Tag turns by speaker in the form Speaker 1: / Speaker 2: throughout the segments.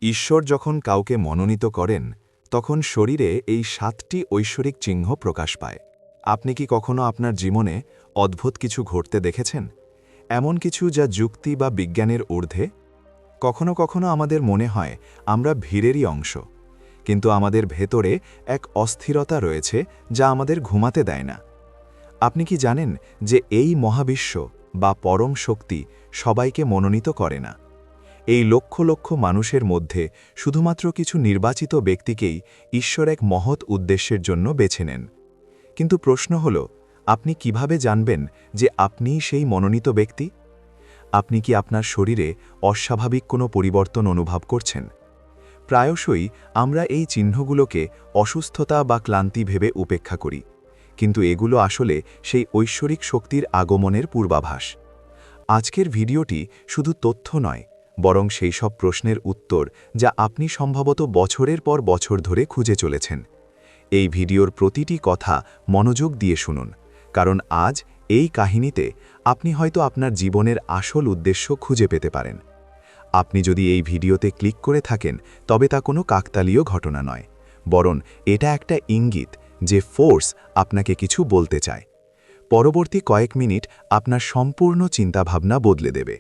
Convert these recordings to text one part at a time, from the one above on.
Speaker 1: ঈশ্বর যখন কাউকে মনোনীত করেন তখন শরীরে এই 7টি ঐশ্বরিক চিহ্ন প্রকাশ পায়। আপনি কি কখনো আপনার জীবনে অদ্ভুত কিছু ঘটতে দেখেছেন, এমন কিছু যা যুক্তি বা বিজ্ঞানের ঊর্ধ্বে? কখনো কখনো আমাদের মনে হয় আমরা ভিড়েরই অংশ, কিন্তু আমাদের ভেতরে এক অস্থিরতা রয়েছে যা আমাদের ঘুমাতে দেয় না। আপনি কি জানেন যে এই মহাবিশ্ব বা পরম শক্তি সবাইকে মনোনীত করে না? এই লক্ষ লক্ষ মানুষের মধ্যে শুধুমাত্র কিছু নির্বাচিত ব্যক্তিকেই ঈশ্বর এক মহৎ উদ্দেশ্যের জন্য বেছে নেন। কিন্তু প্রশ্ন হল, আপনি কিভাবে জানবেন যে আপনিই সেই মনোনীত ব্যক্তি? আপনি কি আপনার শরীরে অস্বাভাবিক কোনো পরিবর্তন অনুভব করছেন? প্রায়শই আমরা এই চিহ্নগুলোকে অসুস্থতা বা ক্লান্তি ভেবে উপেক্ষা করি, কিন্তু এগুলো আসলে সেই ঐশ্বরিক শক্তির আগমনের পূর্বাভাস। আজকের ভিডিওটি শুধু তথ্য নয়, বরং সেই সব প্রশ্নের উত্তর যা আপনি সম্ভবত বছরের পর বছর ধরে খুঁজে চলেছেন। এই ভিডিওর প্রতিটি কথা মনোযোগ দিয়ে শুনুন, কারণ আজ এই কাহিনীতে আপনি হয়তো আপনার জীবনের আসল উদ্দেশ্য খুঁজে পেতে পারেন। আপনি যদি এই ভিডিওতে ক্লিক করে থাকেন, তবে তা কোনো কাকতালীয় ঘটনা নয়, বরং এটা একটা ইঙ্গিত যে ফোর্স আপনাকে কিছু বলতে চায়। পরবর্তী কয়েক মিনিট আপনার সম্পূর্ণ চিন্তাভাবনা বদলে দেবে।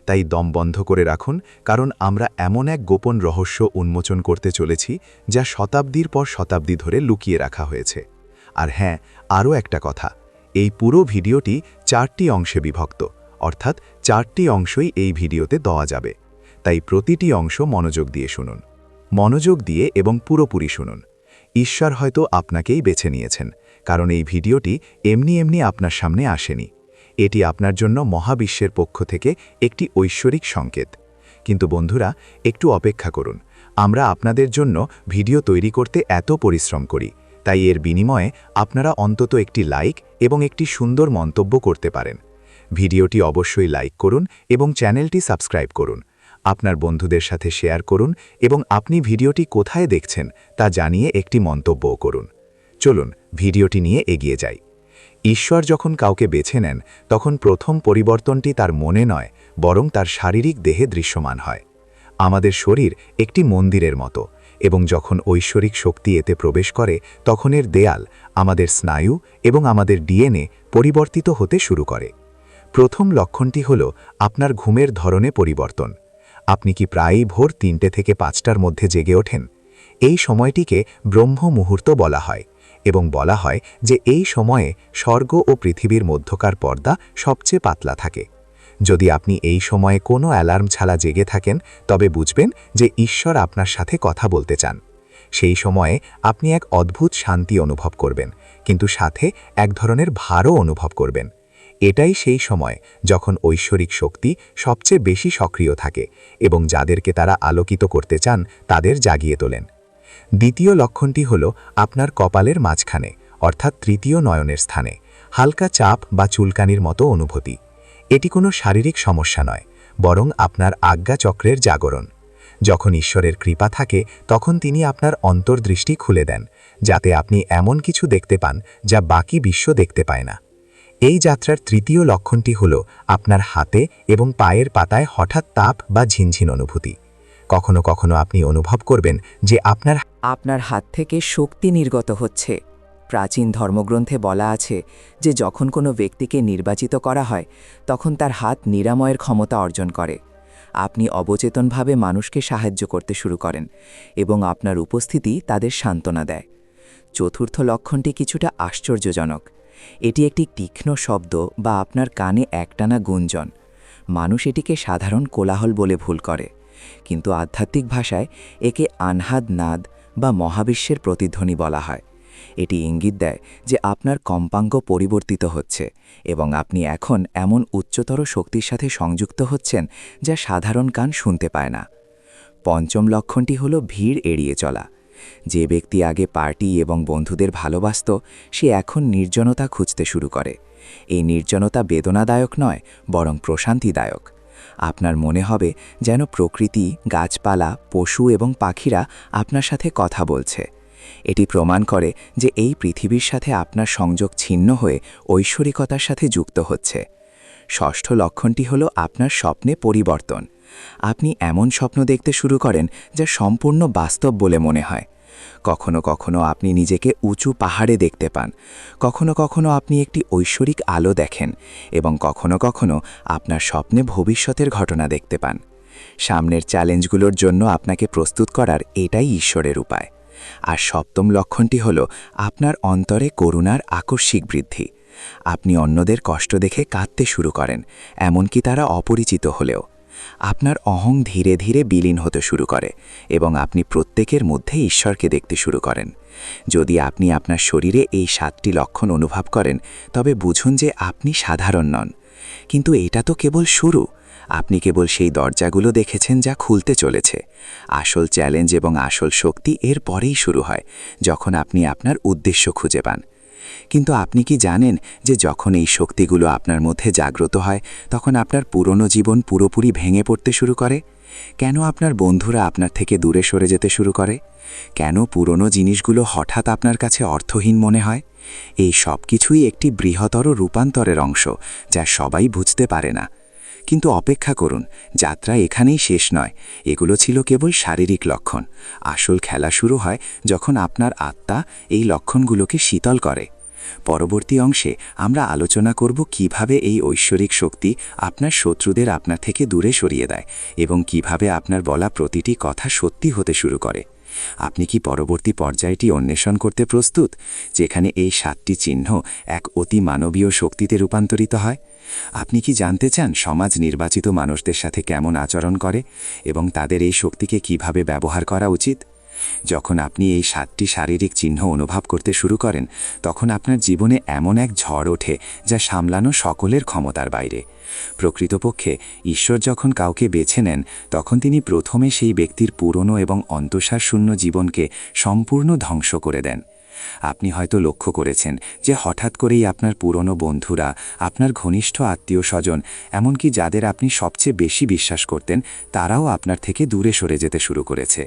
Speaker 1: তাই দম বন্ধ করে রাখুন, কারণ আমরা এমন এক গোপন রহস্য উন্মোচন করতে চলেছি যা শতাব্দীর পর শতাব্দী ধরে লুকিয়ে রাখা হয়েছে। আর হ্যাঁ, আরও একটা কথা, এই পুরো ভিডিওটি 4টি অংশে বিভক্ত, অর্থাৎ 4টি অংশই এই ভিডিওতে দেওয়া যাবে। তাই প্রতিটি অংশ মনোযোগ দিয়ে শুনুন, মনোযোগ দিয়ে এবং পুরোপুরি শুনুন। ঈশ্বর হয়তো আপনাকেই বেছে নিয়েছেন, কারণ এই ভিডিওটি এমনি এমনি আপনার সামনে আসেনি। এটি আপনার জন্য মহাবিশ্বের পক্ষ থেকে একটি ঐশ্বরিক সংকেত। কিন্তু বন্ধুরা, একটু অপেক্ষা করুন। আমরা আপনাদের জন্য ভিডিও তৈরি করতে এত পরিশ্রম করি, তাই এর বিনিময়ে আপনারা অন্তত একটি লাইক এবং একটি সুন্দর মন্তব্য করতে পারেন। ভিডিওটি অবশ্যই লাইক করুন এবং চ্যানেলটি সাবস্ক্রাইব করুন। আপনার বন্ধুদের সাথে শেয়ার করুন এবং আপনি ভিডিওটি কোথায় দেখছেন তা জানিয়ে একটি মন্তব্যও করুন। চলুন ভিডিওটি নিয়ে এগিয়ে যাই। ঈশ্বর যখন কাউকে বেছে নেন, তখন প্রথম পরিবর্তনটি তার মনে নয়, বরং তার শারীরিক দেহে দৃশ্যমান হয়। আমাদের শরীর একটি মন্দিরের মতো, এবং যখন ঐশ্বরিক শক্তি এতে প্রবেশ করে, তখন এর দেয়াল, আমাদের স্নায়ু এবং আমাদের ডিএনএ পরিবর্তিত হতে শুরু করে। প্রথম লক্ষণটি হল আপনার ঘুমের ধরনে পরিবর্তন। আপনি কি প্রায়ই ভোর 3টে থেকে 5টার মধ্যে জেগে ওঠেন? এই সময়টিকে ব্রহ্ম মুহূর্ত বলা হয়, এবং বলা হয় যে এই সময়ে স্বর্গ ও পৃথিবীর মধ্যকার পর্দা সবচেয়ে পাতলা থাকে। যদি আপনি এই সময়ে কোনো অ্যালার্ম ছাড়া জেগে থাকেন, তবে বুঝবেন যে ঈশ্বর আপনার সাথে কথা বলতে চান। সেই সময়ে আপনি এক অদ্ভুত শান্তি অনুভব করবেন, কিন্তু সাথে এক ধরনের ভারও অনুভব করবেন। এটাই সেই সময় যখন ঐশ্বরিক শক্তি সবচেয়ে বেশি সক্রিয় থাকে এবং যাদেরকে তারা আলোকিত করতে চান তাদের জাগিয়ে তোলেন। দ্বিতীয় লক্ষণটি হল আপনার কপালের মাঝখানে, অর্থাৎ তৃতীয় নয়নের স্থানে হালকা চাপ বা চুলকানির মতো অনুভূতি। এটি কোনো শারীরিক সমস্যা নয়, বরং আপনার আজ্ঞাচক্রের জাগরণ। যখন ঈশ্বরের কৃপা থাকে, তখন তিনি আপনার অন্তর্দৃষ্টি খুলে দেন, যাতে আপনি এমন কিছু দেখতে পান যা বাকি বিশ্ব দেখতে পায় না। এই যাত্রার তৃতীয় লক্ষণটি হল আপনার হাতে এবং পায়ের পাতায় হঠাৎ তাপ বা ঝিনঝিন অনুভূতি। কখনো কখনো আপনি অনুভব করবেন যে আপনার
Speaker 2: হাত থেকে শক্তি নির্গত হচ্ছে। প্রাচীন ধর্মগ্রন্থে বলা আছে যে যখন কোনো ব্যক্তিকে নির্বাচিত করা হয়, তখন তার হাত নিরাময়ের ক্ষমতা অর্জন করে। আপনি অবচেতনভাবে মানুষকে সাহায্য করতে শুরু করেন এবং আপনার উপস্থিতি তাদের সান্ত্বনা দেয়। চতুর্থ লক্ষণটি কিছুটা আশ্চর্যজনক। এটি একটি তীক্ষ্ণ শব্দ বা আপনার কানে একটানা গুঞ্জন। মানুষ এটিকে সাধারণ কোলাহল বলে ভুল করে, কিন্তু আধ্যাত্মিক ভাষায় একে আনহাদ নাদ বা মহাবিশ্বের প্রতিধ্বনি বলা হয়। এটি ইঙ্গিত দেয় যে আপনার কম্পাঙ্ক পরিবর্তিত হচ্ছে এবং আপনি এখন এমন উচ্চতর শক্তির সাথে সংযুক্ত হচ্ছেন যা সাধারণ কান শুনতে পায় না। পঞ্চম লক্ষণটি হল ভিড় এড়িয়ে চলা। যে ব্যক্তি আগে পার্টি এবং বন্ধুদের ভালোবাসত, সে এখন নির্জনতা খুঁজতে শুরু করে। এই নির্জনতা বেদনাদায়ক নয়, বরং প্রশান্তিদায়ক। আপনার মনে হবে যেন প্রকৃতি, গাছপালা, পশু এবং পাখিরা আপনার সাথে কথা বলছে। এটি প্রমাণ করে যে এই পৃথিবীর সাথে আপনার সংযোগ ছিন্ন হয়ে ঐশ্বরিকতার সাথে যুক্ত হচ্ছে। ষষ্ঠ লক্ষণটি হল আপনার স্বপ্নে পরিবর্তন। আপনি এমন স্বপ্ন দেখতে শুরু করেন যা সম্পূর্ণ বাস্তব বলে মনে হয়। কখনো কখনো আপনি নিজেকে উঁচু পাহাড়ে দেখতে পান, কখনো কখনো আপনি একটি ঐশ্বরিক আলো দেখেন, এবং কখনো কখনো আপনার স্বপ্নে ভবিষ্যতের ঘটনা দেখতে পান। সামনের চ্যালেঞ্জগুলোর জন্য আপনাকে প্রস্তুত করার এটাই ঈশ্বরের উপায়। আর সপ্তম লক্ষণটি হল আপনার অন্তরে করুণার আকস্মিক বৃদ্ধি। আপনি অন্যদের কষ্ট দেখে কাঁদতে শুরু করেন, এমনকি তারা অপরিচিত হলেও। আপনার অহং ধীরে ধীরে বিলীন হতে শুরু করে এবং আপনি প্রত্যেকের মধ্যে ঈশ্বরকে দেখতে শুরু করেন। যদি আপনি আপনার শরীরে এই 7টি লক্ষণ অনুভব করেন, তবে বুঝুন যে আপনি সাধারণ নন। কিন্তু এটা তো কেবল শুরু। আপনি কেবল সেই দরজাগুলো দেখেছেন যা খুলতে চলেছে। আসল চ্যালেঞ্জ এবং আসল শক্তি এর পরেই শুরু হয়, যখন আপনি আপনার উদ্দেশ্য খুঁজে পান। কিন্তু আপনি কি জানেন যে যখন এই শক্তিগুলো আপনার মধ্যে জাগ্রত হয়, তখন আপনার পুরনো জীবন পুরোপুরি ভেঙে পড়তে শুরু করে? কেন আপনার বন্ধুরা আপনার থেকে দূরে সরে যেতে শুরু করে? কেন পুরনো জিনিসগুলো হঠাৎ আপনার কাছে অর্থহীন মনে হয়? এই সব কিছুই একটি বৃহত্তর রূপান্তরের অংশ, যা সবাই বুঝতে পারে না। কিন্তু অপেক্ষা করুন, যাত্রা এখানেই শেষ নয়। এগুলো ছিল কেবল শারীরিক লক্ষণ। আসল খেলা শুরু হয় যখন আপনার আত্মা এই লক্ষণগুলোকে শীতল করে। পরবর্তী অংশে আমরা আলোচনা করব কিভাবে এই ঐশ্বরিক শক্তি আপনার শত্রুদের আপনার থেকে দূরে সরিয়ে দেয় এবং কিভাবে আপনার বলা প্রতিটি কথা সত্যি হতে শুরু করে। আপনি কি পরবর্তী পর্যায়টি অন্বেষণ করতে প্রস্তুত, যেখানে এই 7টি চিহ্ন এক অতি মানবীয় শক্তিতে রূপান্তরিত হয়? আপনি কি জানতে চান সমাজ নির্বাচিত মানুষদের সাথে কেমন আচরণ করে এবং তাদের এই শক্তিকে কিভাবে ব্যবহার করা উচিত? যখন আপনি এই 7টি শারীরিক চিহ্ন অনুভব করতে শুরু করেন, তখন আপনার জীবনে এমন এক ঝড় ওঠে যা সামলানো সকলের ক্ষমতার বাইরে। প্রকৃতপক্ষে ঈশ্বর যখন কাউকে বেছে নেন, তখন তিনি প্রথমে সেই ব্যক্তির পুরনো এবং অন্তঃসারশূন্য জীবনকে সম্পূর্ণ ধ্বংস করে দেন। আপনি হয়তো লক্ষ্য করেছেন যে হঠাৎ করেই আপনার পুরনো বন্ধুরা, আপনার ঘনিষ্ঠ আত্মীয় স্বজন, এমনকি যাদের আপনি সবচেয়ে বেশি বিশ্বাস করতেন, তারাও আপনার থেকে দূরে সরে যেতে শুরু করেছে।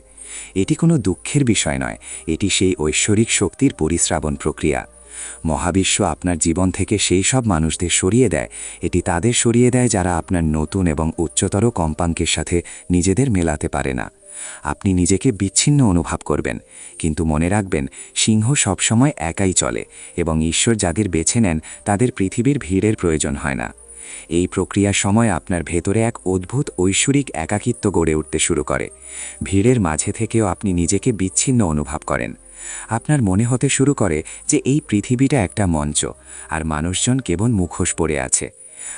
Speaker 2: এটি কোনো দুঃখের বিষয় নয়, এটি সেই ঐশ্বরিক শক্তির পরিশ্রাবণ প্রক্রিয়া। মহাবিশ্ব আপনার জীবন থেকে সেই সব মানুষদের সরিয়ে দেয়। এটি তাদের সরিয়ে দেয় যারা আপনার নতুন এবং উচ্চতর কম্পাঙ্কের সাথে নিজেদের মেলাতে পারে না। আপনি নিজেকে বিচ্ছিন্ন অনুভব করবেন, কিন্তু মনে রাখবেন, সিংহ সবসময় একাই চলে এবং ঈশ্বর যাদের বেছে নেন তাদের পৃথিবীর ভিড়ের প্রয়োজন হয় না। এই প্রক্রিয়ার সময় আপনার ভেতরে এক অদ্ভুত ঐশ্বরিক একাকিত্ব গড়ে উঠতে শুরু করে। ভিড়ের মাঝে থেকেও আপনি নিজেকে বিচ্ছিন্ন অনুভব করেন। আপনার মনে হতে শুরু করে যে এই পৃথিবীটা একটা মঞ্চ, আর মানুষজন কেবল মুখোশ পরে আছে।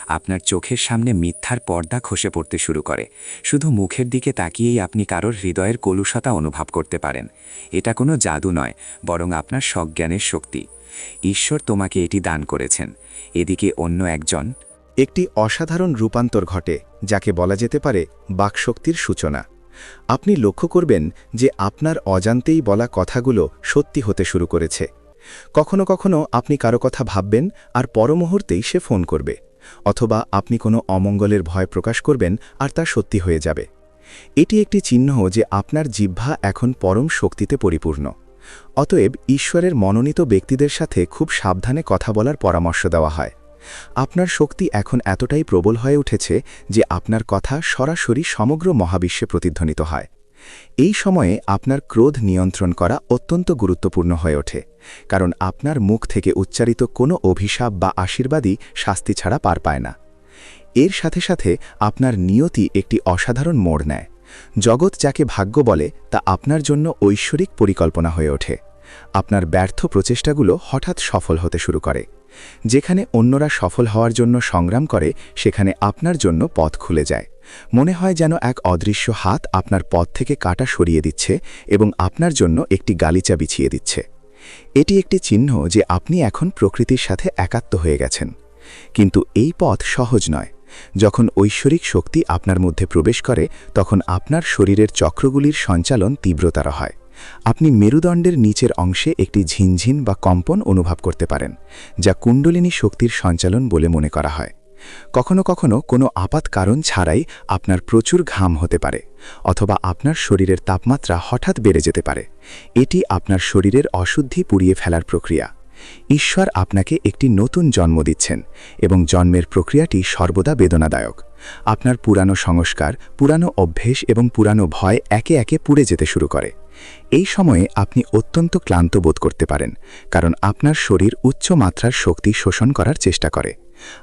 Speaker 2: আপনার চোখের সামনে মিথ্যার পর্দা খসে পড়তে শুরু করে। শুধু মুখের দিকে তাকিয়েই আপনি কারোর হৃদয়ের কলুষতা অনুভব করতে পারেন। এটা কোনো জাদু নয়, বরং আপনার সজ্ঞানের শক্তি। ঈশ্বর তোমাকে এটি দান করেছেন। এদিকে অন্য একজন
Speaker 3: একটি অসাধারণ রূপান্তর ঘটে, যাকে বলা যেতে পারে বাকশক্তির সূচনা। আপনি লক্ষ্য করবেন যে আপনার অজান্তেই বলা কথাগুলো সত্যি হতে শুরু করেছে। কখনো কখনো আপনি কারো কথা ভাববেন আর পরমুহূর্তেই সে ফোন করবে, অথবা আপনি কোনো অমঙ্গলের ভয় প্রকাশ করবেন আর তা সত্যি হয়ে যাবে। এটি একটি চিহ্ন যে আপনার জিহ্বা এখন পরম শক্তিতে পরিপূর্ণ। অতএব ঈশ্বরের মনোনীত ব্যক্তিদের সাথে খুব সাবধানে কথা বলার পরামর্শ দেওয়া হয়। আপনার শক্তি এখন এতটাই প্রবল হয়ে উঠেছে যে আপনার কথা সরাসরি সমগ্র মহাবিশ্বে প্রতিধ্বনিত হয়। এই সময়ে আপনার ক্রোধ নিয়ন্ত্রণ করা অত্যন্ত গুরুত্বপূর্ণ হয়ে ওঠে, কারণ আপনার মুখ থেকে উচ্চারিত কোনো অভিশাপ বা আশীর্বাদই শাস্তি ছাড়া পার পায় না। এর সাথে সাথে আপনার নিয়তি একটি অসাধারণ মোড় নেয়। জগৎ যাকে ভাগ্য বলে তা আপনার জন্য ঐশ্বরিক পরিকল্পনা হয়ে ওঠে। আপনার ব্যর্থ প্রচেষ্টাগুলো হঠাৎ সফল হতে শুরু করে। যেখানে অন্যরা সফল হওয়ার জন্য সংগ্রাম করে, সেখানে আপনার জন্য পথ খুলে যায়। মনে হয় যেন এক অদৃশ্য হাত আপনার পথ থেকে কাঁটা সরিয়ে দিচ্ছে এবং আপনার জন্য একটি গালিচা বিছিয়ে দিচ্ছে। এটি একটি চিহ্ন যে আপনি এখন প্রকৃতির সাথে একাত্ম হয়ে গেছেন। কিন্তু এই পথ সহজ নয়। যখন ঐশ্বরিক শক্তি আপনার মধ্যে প্রবেশ করে, তখন আপনার শরীরের চক্রগুলির সঞ্চালন তীব্রতর হয়। আপনি মেরুদণ্ডের নিচের অংশে একটি ঝিনঝিন বা কম্পন অনুভব করতে পারেন, যা কুণ্ডলিনী শক্তির সঞ্চালন বলে মনে করা হয়। কখনো কখনো কোনো আপাত কারণ ছাড়াই আপনার প্রচুর ঘাম হতে পারে, অথবা আপনার শরীরের তাপমাত্রা হঠাৎ বেড়ে যেতে পারে। এটি আপনার শরীরের অশুদ্ধি পুড়িয়ে ফেলার প্রক্রিয়া। ঈশ্বর আপনাকে একটি নতুন জন্ম দিচ্ছেন এবং জন্মের প্রক্রিয়াটি সর্বদা বেদনাদায়ক। আপনার পুরানো সংস্কার, পুরানো অভ্যেস এবং পুরানো ভয় একে একে পুড়ে যেতে শুরু করে। এই সময়ে আপনি অত্যন্ত ক্লান্ত বোধ করতে পারেন, কারণ আপনার শরীর উচ্চ মাত্রার শক্তি শোষণ করার চেষ্টা করে।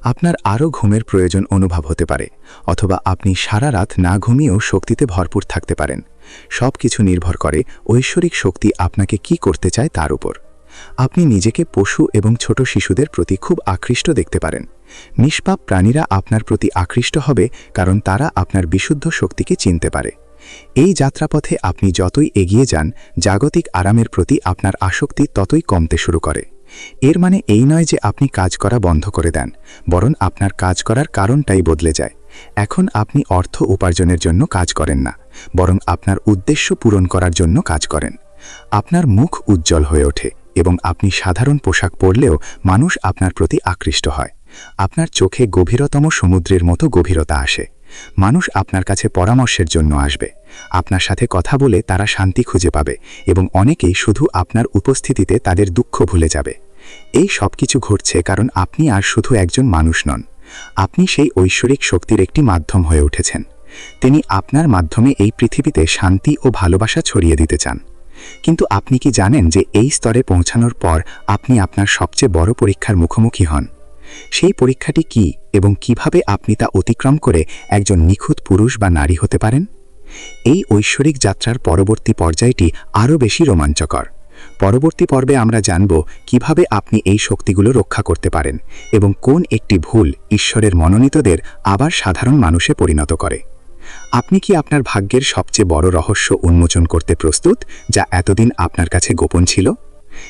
Speaker 3: আপনার আরও ঘুমের প্রয়োজন অনুভব হতে পারে, অথবা আপনি সারা রাত না ঘুমিয়েও শক্তিতে ভরপুর থাকতে পারেন। সব কিছু নির্ভর করে ঐশ্বরিক শক্তি আপনাকে কি করতে চায় তার উপর। আপনি নিজেকে পশু এবং ছোট শিশুদের প্রতি খুব আকৃষ্ট দেখতে পারেন। নিষ্পাপ প্রাণীরা আপনার প্রতি আকৃষ্ট হবে, কারণ তারা আপনার বিশুদ্ধ শক্তিকে চিনতে পারে। এই যাত্রাপথে আপনি যতই এগিয়ে যান, জাগতিক আরামের প্রতি আপনার আসক্তি ততই কমতে শুরু করে। এর মানে এই নয় যে আপনি কাজ করা বন্ধ করে দেন, বরং আপনার কাজ করার কারণটাই বদলে যায়। এখন আপনি অর্থ উপার্জনের জন্য কাজ করেন না, বরং আপনার উদ্দেশ্য পূরণ করার জন্য কাজ করেন। আপনার মুখ উজ্জ্বল হয়ে ওঠে এবং আপনি সাধারণ পোশাক পরলেও মানুষ আপনার প্রতি আকৃষ্ট হয়। আপনার চোখে গভীরতম সমুদ্রের মতো গভীরতা আসে। মানুষ আপনার কাছে পরামর্শের জন্য আসবে। আপনার সাথে কথা বলে তারা শান্তি খুঁজে পাবে এবং অনেকেই শুধু আপনার উপস্থিতিতে তাদের দুঃখ ভুলে যাবে। এই সব কিছু ঘটছে কারণ আপনি আর শুধু একজন মানুষ নন, আপনি সেই ঐশ্বরিক শক্তির একটি মাধ্যম হয়ে উঠেছেন। তিনি আপনার মাধ্যমে এই পৃথিবীতে শান্তি ও ভালোবাসা ছড়িয়ে দিতে চান। কিন্তু আপনি কি জানেন যে এই স্তরে পৌঁছানোর পর আপনি আপনার সবচেয়ে বড় পরীক্ষার মুখোমুখি হন? সেই পরীক্ষাটি কি এবং কিভাবে আপনি তা অতিক্রম করে একজন নিখুঁত পুরুষ বা নারী হতে পারেন? এই ঐশ্বরিক যাত্রার পরবর্তী পর্যায়টি আরও বেশি রোমাঞ্চকর। পরবর্তী পর্বে আমরা জানব কিভাবে আপনি এই শক্তিগুলো রক্ষা করতে পারেন এবং কোন একটি ভুল ঈশ্বরের মনোনীতদের আবার সাধারণ মানুষে পরিণত করে। আপনি কি আপনার ভাগ্যের সবচেয়ে বড় রহস্য উন্মোচন করতে প্রস্তুত, যা এতদিন আপনার কাছে গোপন ছিল?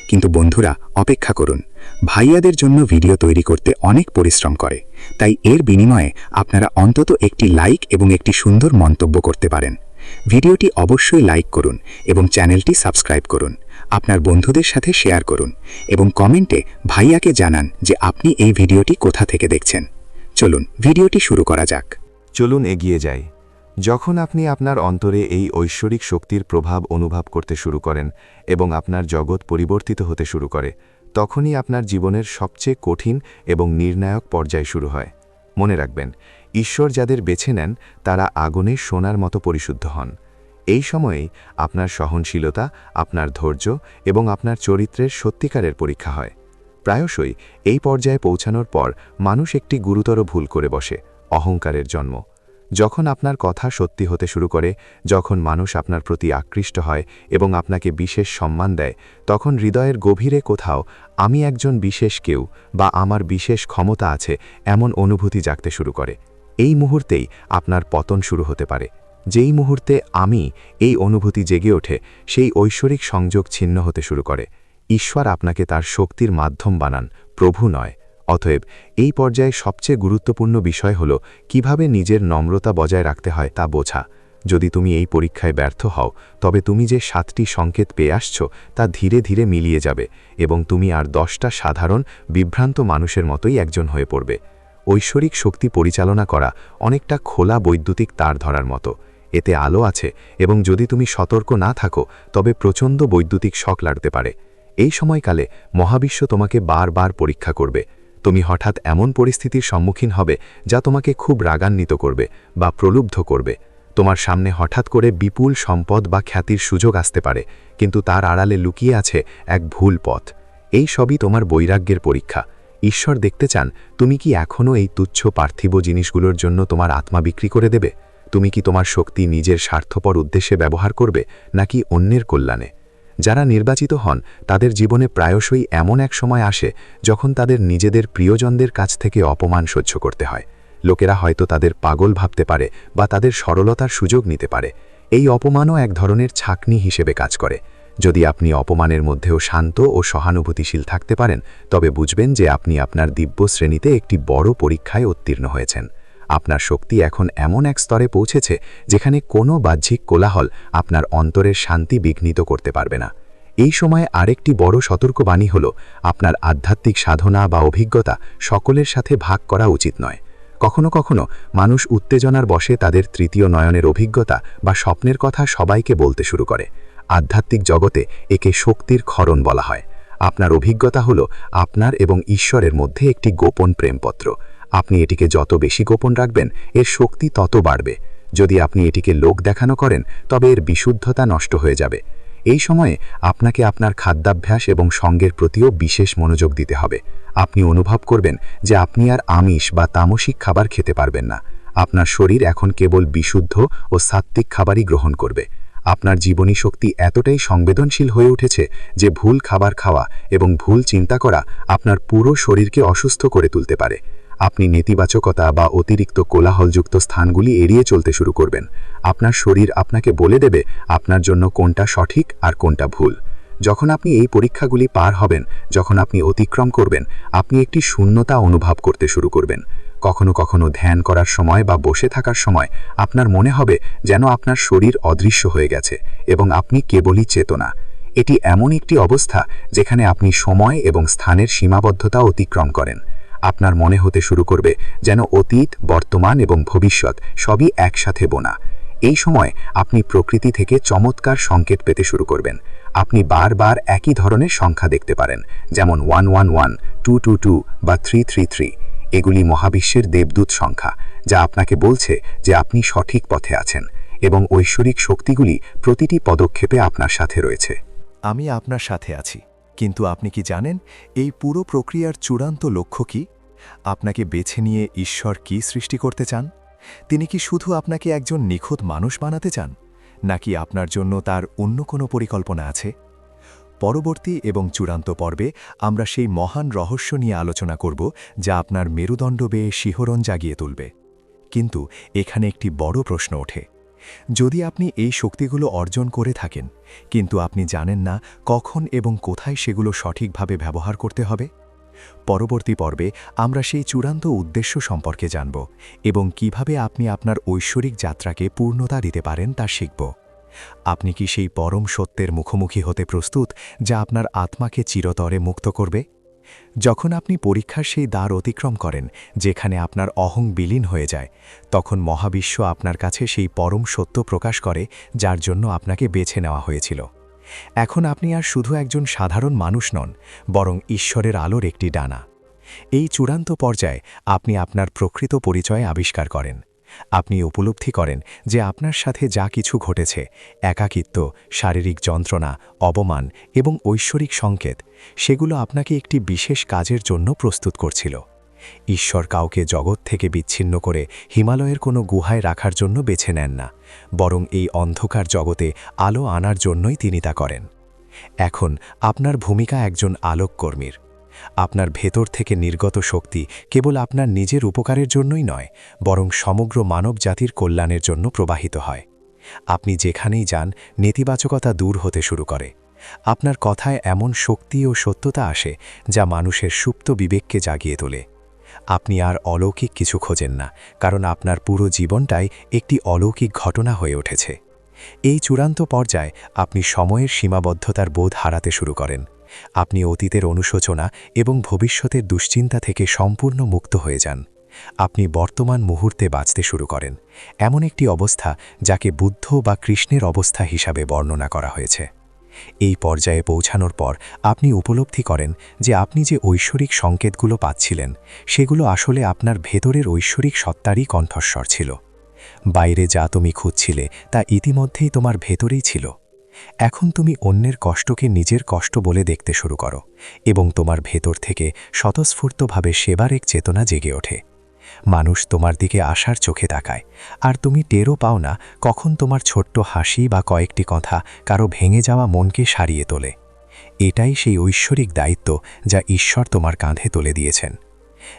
Speaker 3: কিন্তু বন্ধুরা, অপেক্ষা করুন। ভাইয়াদের জন্য ভিডিও তৈরি করতে অনেক পরিশ্রম করে, তাই এর বিনিময়ে আপনারা অন্তত একটি লাইক এবং একটি সুন্দর মন্তব্য করতে পারেন। ভিডিওটি অবশ্যই লাইক করুন এবং চ্যানেলটি সাবস্ক্রাইব করুন। আপনার বন্ধুদের সাথে শেয়ার করুন এবং কমেন্টে ভাইয়াকে জানান যে আপনি এই ভিডিওটি কোথা থেকে দেখছেন। চলুন ভিডিওটি শুরু করা যাক।
Speaker 1: চলুন এগিয়ে যাই। যখন আপনি আপনার অন্তরে এই ঐশ্বরিক শক্তির প্রভাব অনুভব করতে শুরু করেন এবং আপনার জগৎ পরিবর্তিত হতে শুরু করে, তখনই আপনার জীবনের সবচেয়ে কঠিন এবং নির্ণায়ক পর্যায় শুরু হয়। মনে রাখবেন, ঈশ্বর যাদের বেছে নেন তারা আগুনে সোনার মতো পরিশুদ্ধ হন। এই সময়েই আপনার সহনশীলতা, আপনার ধৈর্য এবং আপনার চরিত্রের সত্যিকারের পরীক্ষা হয়। প্রায়শই এই পর্যায়ে পৌঁছানোর পর মানুষ একটি গুরুতর ভুল করে বসে, অহংকারের জন্ম। যখন আপনার কথা সত্যি হতে শুরু করে, যখন মানুষ আপনার প্রতি আকৃষ্ট হয় এবং আপনাকে বিশেষ সম্মান দেয়, তখন হৃদয়ের গভীরে কোথাও আমি একজন বিশেষ কেউ বা আমার বিশেষ ক্ষমতা আছে এমন অনুভূতি জাগতে শুরু করে। এই মুহূর্তেই আপনার পতন শুরু হতে পারে। যেই মুহূর্তে আমি এই অনুভূতি জেগে ওঠে, সেই ঐশ্বরিক সংযোগ ছিন্ন হতে শুরু করে। ঈশ্বর আপনাকে তার শক্তির মাধ্যম বানান, প্রভু নয়। অতএব এই পর্যায়ে সবচেয়ে গুরুত্বপূর্ণ বিষয় হল কিভাবে নিজের নম্রতা বজায় রাখতে হয় তা বোঝা। যদি তুমি এই পরীক্ষায় ব্যর্থ হও, তবে তুমি যে 7টি সংকেত পেয়ে আসছ তা ধীরে ধীরে মিলিয়ে যাবে এবং তুমি আর 10টা সাধারণ বিভ্রান্ত মানুষের মতোই একজন হয়ে পড়বে। ঐশ্বরিক শক্তি পরিচালনা করা অনেকটা খোলা বৈদ্যুতিক তার ধরার মতো। এতে আলো আছে এবং যদি তুমি সতর্ক না থাকো তবে প্রচণ্ড বৈদ্যুতিক শক লাগতে পারে। এই সময়কালে মহাবিশ্ব তোমাকে বারবার পরীক্ষা করবে। তুমি হঠাৎ এমন পরিস্থিতির সম্মুখীন হবে যা তোমাকে খুব রাগান্বিত করবে বা প্রলুব্ধ করবে। তোমার সামনে হঠাৎ করে বিপুল সম্পদ বা খ্যাতির সুযোগ আসতে পারে, কিন্তু তার আড়ালে লুকিয়ে আছে এক ভুল পথ। এই সবই তোমার বৈরাগ্যের পরীক্ষা। ঈশ্বর দেখতে চান তুমি কি এখনও এই তুচ্ছ পার্থিব জিনিসগুলোর জন্য তোমার আত্মা বিক্রি করে দেবে। তুমি কি তোমার শক্তি নিজের স্বার্থপর উদ্দেশ্যে ব্যবহার করবে নাকি অন্যের কল্যাণে? যারা নির্বাচিত হন তাদের জীবনে প্রায়শই এমন এক সময় আসে যখন তাদের নিজেদের প্রিয়জনদের কাছ থেকে অপমান সহ্য করতে হয়। লোকেরা হয়তো তাদের পাগল ভাবতে পারে বা তাদের সরলতার সুযোগ নিতে পারে। এই অপমানও এক ধরনের ছাঁকনি হিসেবে কাজ করে। যদি আপনি অপমানের মধ্যেও শান্ত ও সহানুভূতিশীল থাকতে পারেন, তবে বুঝবেন যে আপনি আপনার দিব্য শ্রেণীতে একটি বড় পরীক্ষায় উত্তীর্ণ হয়েছেন। আপনার শক্তি এখন এমন এক স্তরে পৌঁছেছে যেখানে কোনো বাহ্যিক কোলাহল আপনার অন্তরের শান্তি বিঘ্নিত করতে পারবে না। এই সময়ে আরেকটি বড় সতর্কবাণী হল, আপনার আধ্যাত্মিক সাধনা বা অভিজ্ঞতা সকলের সাথে ভাগ করা উচিত নয়। কখনো কখনো মানুষ উত্তেজনার বশে তাদের তৃতীয় নয়নের অভিজ্ঞতা বা স্বপ্নের কথা সবাইকে বলতে শুরু করে। আধ্যাত্মিক জগতে একে শক্তির ক্ষরণ বলা হয়।
Speaker 4: আপনার অভিজ্ঞতা হলো আপনার এবং ঈশ্বরের মধ্যে একটি গোপন প্রেমপত্র। আপনি এটিকে যত বেশি গোপন রাখবেন, এর শক্তি তত বাড়বে। যদি আপনি এটিকে লোক দেখানো করেন, তবে এর বিশুদ্ধতা নষ্ট হয়ে যাবে। এই সময়ে আপনাকে আপনার খাদ্যাভ্যাস এবং সঙ্গের প্রতিও বিশেষ মনোযোগ দিতে হবে। আপনি অনুভব করবেন যে আপনি আর আমিষ বা তামসিক খাবার খেতে পারবেন না। আপনার শরীর এখন কেবল বিশুদ্ধ ও সাত্ত্বিক খাবারই গ্রহণ করবে। আপনার জীবনী শক্তি এতটাই সংবেদনশীল হয়ে উঠেছে যে ভুল খাবার খাওয়া এবং ভুল চিন্তা করা আপনার পুরো শরীরকে অসুস্থ করে তুলতে পারে। আপনি নেতিবাচকতা বা অতিরিক্ত কোলাহলযুক্ত স্থানগুলি এড়িয়ে চলতে শুরু করবেন। আপনার শরীর আপনাকে বলে দেবে আপনার জন্য কোনটা সঠিক আর কোনটা ভুল। যখন আপনি এই পরীক্ষাগুলি পার হবেন, যখন আপনি অতিক্রম করবেন, আপনি একটি শূন্যতা অনুভব করতে শুরু করবেন। কখনো কখনো ধ্যান করার সময় বা বসে থাকার সময় আপনার মনে হবে যেন আপনার শরীর অদৃশ্য হয়ে গেছে এবং আপনি কেবলই চেতনা। এটি এমন একটি অবস্থা যেখানে আপনি সময় এবং স্থানের সীমাবদ্ধতা অতিক্রম করেন। আপনার মনে হতে শুরু করবে যেন অতীত, বর্তমান এবং ভবিষ্যৎ সবই একসাথে বোনা। এই সময় আপনি প্রকৃতি থেকে চমৎকার সংকেত পেতে শুরু করবেন। আপনি বারবার একই ধরনের সংখ্যা দেখতে পারেন, যেমন 111, 222 বা 333। এগুলি মহাবিশ্বের দেবদূত সংখ্যা, যা আপনাকে বলছে যে আপনি সঠিক পথে আছেন এবং ঐশ্বরিক শক্তিগুলি প্রতিটি পদক্ষেপে আপনার সাথে রয়েছে।
Speaker 1: আমি আপনার সাথে আছি, কিন্তু আপনি কি জানেন এই পুরো প্রক্রিয়ার চূড়ান্ত লক্ষ্য কি? আপনাকে বেছে নিয়ে ঈশ্বর কি সৃষ্টি করতে চান? তিনি কি শুধু আপনাকে একজন নিখুঁত মানুষ বানাতে চান, নাকি আপনার জন্য তার অন্য কোনো পরিকল্পনা আছে? পরবর্তী এবং চূড়ান্ত পর্বে আমরা সেই মহান রহস্য নিয়ে আলোচনা করব যা আপনার মেরুদণ্ড বেয়ে শিহরণ জাগিয়ে তুলবে। কিন্তু এখানে একটি বড় প্রশ্ন ওঠে। যদি আপনি এই শক্তিগুলো অর্জন করে থাকেন, কিন্তু আপনি জানেন না কখন এবং কোথায় সেগুলো সঠিকভাবে ব্যবহার করতে হবে? পরবর্তী পর্বে আমরা সেই চূড়ান্ত উদ্দেশ্য সম্পর্কে জানব এবং কিভাবে আপনি আপনার ঐশ্বরিক যাত্রাকে পূর্ণতা দিতে পারেন তা শিখব। আপনি কি সেই পরম সত্যের মুখোমুখি হতে প্রস্তুত যা আপনার আত্মাকে চিরতরে মুক্ত করবে? যখন আপনি পরীক্ষার সেই দ্বার অতিক্রম করেন যেখানে আপনার অহং বিলীন হয়ে যায়, তখন মহাবিশ্ব আপনার কাছে সেই পরম সত্য প্রকাশ করে যার জন্য আপনাকে বেছে নেওয়া হয়েছিল। এখন আপনি আর শুধু একজন সাধারণ মানুষ নন, বরং ঈশ্বরের আলোর একটি ডানা। এই চূড়ান্ত পর্যায়ে আপনি আপনার প্রকৃত পরিচয় আবিষ্কার করেন। আপনি উপলব্ধি করেন যে আপনার সাথে যা কিছু ঘটেছে, একাকিত্ব, শারীরিক যন্ত্রণা, অপমান এবং ঐশ্বরিক সংকেত, সেগুলো আপনাকে একটি বিশেষ কাজের জন্য প্রস্তুত করছিল। ঈশ্বর কাউকে জগৎ থেকে বিচ্ছিন্ন করে হিমালয়ের কোনো গুহায় রাখার জন্য বেছে নেন না, বরং এই অন্ধকার জগতে আলো আনার জন্যই তিনি তা করেন। এখন আপনার ভূমিকা একজন আলোককর্মীর। আপনার ভেতর থেকে নির্গত শক্তি কেবল আপনার নিজের উপকারের জন্যই নয়, বরং সমগ্র মানব জাতির কল্যাণের জন্য প্রবাহিত হয়। আপনি যেখানেই যান, নেতিবাচকতা দূর হতে শুরু করে। আপনার কথায় এমন শক্তি ও সত্যতা আসে যা মানুষের সুপ্ত বিবেককে জাগিয়ে তোলে। আপনি আর অলৌকিক কিছু খোঁজেন না, কারণ আপনার পুরো জীবনটাই একটি অলৌকিক ঘটনা হয়ে উঠেছে। এই চূড়ান্ত পর্যায়ে আপনি সময়ের সীমাবদ্ধতার বোধ হারাতে শুরু করেন। আপনি অতীতের অনুশোচনা এবং ভবিষ্যতের দুশ্চিন্তা থেকে সম্পূর্ণ মুক্ত হয়ে যান। আপনি বর্তমান মুহূর্তে বাঁচতে শুরু করেন, এমন একটি অবস্থা যাকে বুদ্ধ বা কৃষ্ণের অবস্থা হিসাবে বর্ণনা করা হয়েছে। এই পর্যায়ে পৌঁছানোর পর আপনি উপলব্ধি করেন যে আপনি যে ঐশ্বরিক সংকেতগুলো পাচ্ছিলেন, সেগুলো আসলে আপনার ভেতরের ঐশ্বরিক সত্তারই কণ্ঠস্বর ছিল। বাইরে যা তুমি খুঁজছিলে তা ইতিমধ্যেই তোমার ভেতরেই ছিল। এখন তুমি অন্যের কষ্টকে নিজের কষ্ট বলে দেখতে শুরু করো এবং তোমার ভেতর থেকে স্বতঃস্ফূর্তভাবে সেবার এক চেতনা জেগে ওঠে। মানুষ তোমার দিকে আশার চোখে তাকায়, আর তুমি টেরও পাও না কখন তোমার ছোট্ট হাসি বা কয়েকটি কথা কারো ভেঙে যাওয়া মনকে সারিয়ে তোলে। এটাই সেই ঐশ্বরিক দায়িত্ব যা ঈশ্বর তোমার কাঁধে তুলে দিয়েছেন।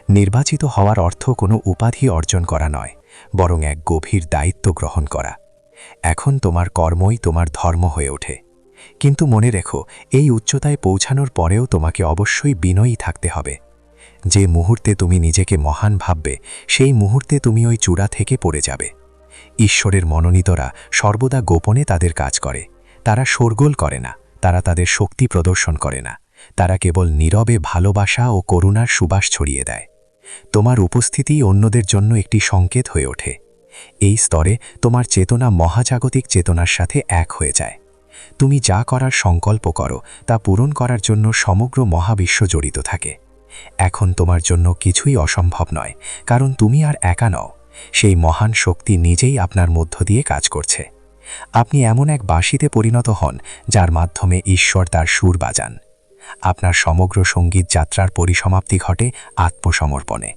Speaker 1: নির্বাচিত হওয়ার অর্থ কোনো উপাধি অর্জন করা নয়, বরং এক গভীর দায়িত্ব গ্রহণ করা। এখন তোমার কর্মই তোমার ধর্ম হয়ে ওঠে। কিন্তু মনে রেখো, এই উচ্চতায় পৌঁছানোর পরেও তোমাকে অবশ্যই বিনয়ী থাকতে হবে। যে মুহূর্তে তুমি নিজেকে মহান ভাববে, সেই মুহূর্তে তুমি ওই চূড়া থেকে পড়ে যাবে। ঈশ্বরের মনোনীতরা সর্বদা গোপনে তাদের কাজ করে। তারা শোরগোল করে না, তারা তাদের শক্তি প্রদর্শন করে না, তারা কেবল নীরবে ভালোবাসা ও করুণার সুবাস ছড়িয়ে দেয়। তোমার উপস্থিতি অন্যদের জন্য একটি সংকেত হয়ে ওঠে। এই স্তরে তোমার চেতনা মহাজাগতিক চেতনার সাথে এক হয়ে যায়।
Speaker 4: তুমি যা করার সংকল্প করো তা পূরণ করার জন্য সমগ্র মহাবিশ্ব জড়িত থাকে। এখন তোমার জন্য কিছুই অসম্ভব নয়, কারণ তুমি আর একা নও। সেই মহান শক্তি নিজেই আপনার মধ্য দিয়ে কাজ করছে। আপনি এমন এক বাঁশিতে পরিণত হন যার মাধ্যমে ঈশ্বর তার সুর বাজান। আপনার সমগ্র সঙ্গীত যাত্রার পরিসমাপ্তি ঘটে আত্মসমর্পণে।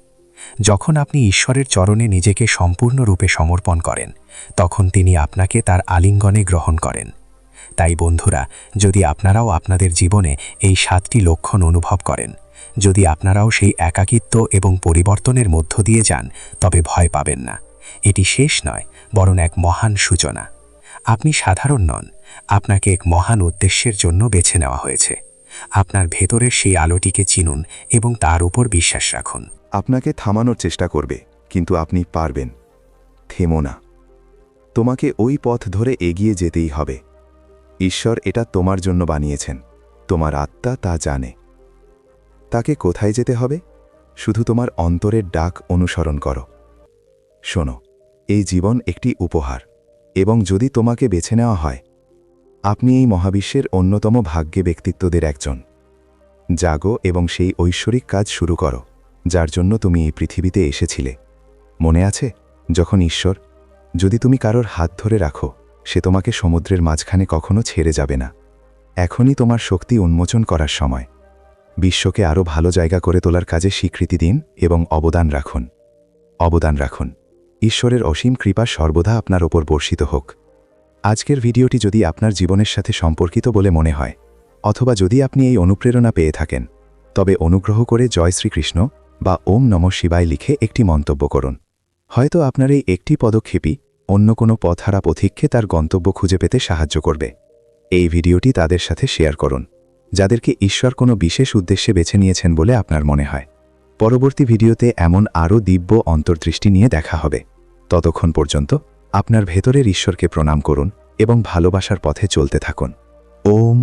Speaker 4: যখন আপনি ঈশ্বরের চরণে নিজেকে সম্পূর্ণরূপে সমর্পণ করেন, তখন তিনি আপনাকে তার আলিঙ্গনে গ্রহণ করেন। তাই বন্ধুরা, যদি আপনারাও আপনাদের জীবনে এই 7টি লক্ষণ অনুভব করেন, যদি আপনারাও সেই একাকিত্ব এবং পরিবর্তনের মধ্য দিয়ে যান, তবে ভয় পাবেন না। এটি শেষ নয়, বরং এক মহান সূচনা। আপনি সাধারণ নন, আপনাকে এক মহান উদ্দেশ্যের জন্য বেছে নেওয়া হয়েছে। আপনার ভেতরের সেই আলোটিকে চিনুন এবং তার উপর বিশ্বাস রাখুন।
Speaker 1: আপনাকে থামানোর চেষ্টা করবে, কিন্তু আপনি পারবেন। থেমো না, তোমাকে ওই পথ ধরে এগিয়ে যেতেই হবে। ঈশ্বর এটা তোমার জন্য বানিয়েছেন, তোমার আত্মা তা জানে। তাকে কোথায় যেতে হবে? শুধু তোমার অন্তরের ডাক অনুসরণ করো। শোনো, এই জীবন একটি উপহার, এবং যদি তোমাকে বেছে নেওয়া হয়, আপনি এই মহাবিশ্বের অন্যতম ভাগ্যে ব্যক্তিত্বদের একজন। জাগো এবং সেই ঐশ্বরিক কাজ শুরু করো যার জন্য তুমি এই পৃথিবীতে এসেছিলে। মনে আছে যখন ঈশ্বর, যদি তুমি কারোর হাত ধরে রাখো, সে তোমাকে সমুদ্রের মাঝখানে কখনো ছেড়ে যাবে না। এখনই তোমার শক্তি উন্মোচন করার সময়। বিশ্বকে আরও ভালো জায়গা করে তোলার কাজে স্বীকৃতি দিন এবং অবদান রাখুন। অবদান রাখুন। ঈশ্বরের অসীম কৃপা সর্বদা আপনার ওপর বর্ষিত হোক। আজকের ভিডিওটি যদি আপনার জীবনের সাথে সম্পর্কিত বলে মনে হয়, অথবা যদি আপনি এই অনুপ্রেরণা পেয়ে থাকেন, তবে অনুগ্রহ করে জয় শ্রীকৃষ্ণ বা ওম নমঃ শিবায় লিখে একটি মন্তব্য করুন। হয়তো আপনার এই একটি পদক্ষেপই অন্য কোনো পথহারা পথিককে তার গন্তব্য খুঁজে পেতে সাহায্য করবে। এই ভিডিওটি তাদের সাথে শেয়ার করুন, যাদেরকে ঈশ্বর কোনো বিশেষ উদ্দেশ্যে বেছে নিয়েছেন বলে আপনার মনে হয়। পরবর্তী ভিডিওতে এমন আরও দিব্য অন্তর্দৃষ্টি নিয়ে দেখা হবে। ততক্ষণ পর্যন্ত আপনার ভেতরের ঈশ্বরকে প্রণাম করুন এবং ভালোবাসার পথে চলতে থাকুন। ওম।